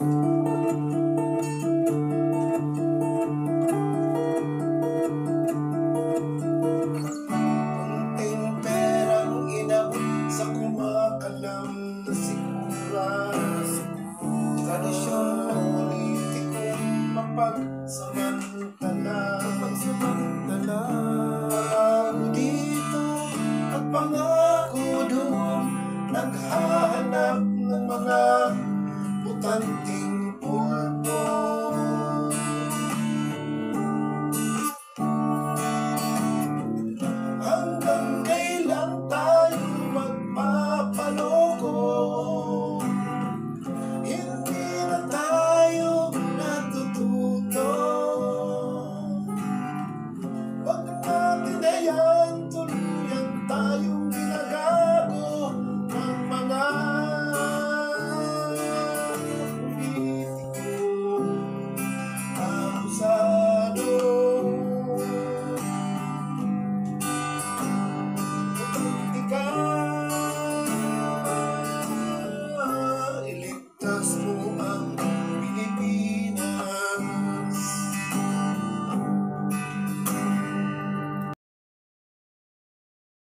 Kunting perang inabot sa kumakalam na siguran, tradisyon politikong mapagsamantala. Pangako dito at pangako doon, naghahanap ng mga butanting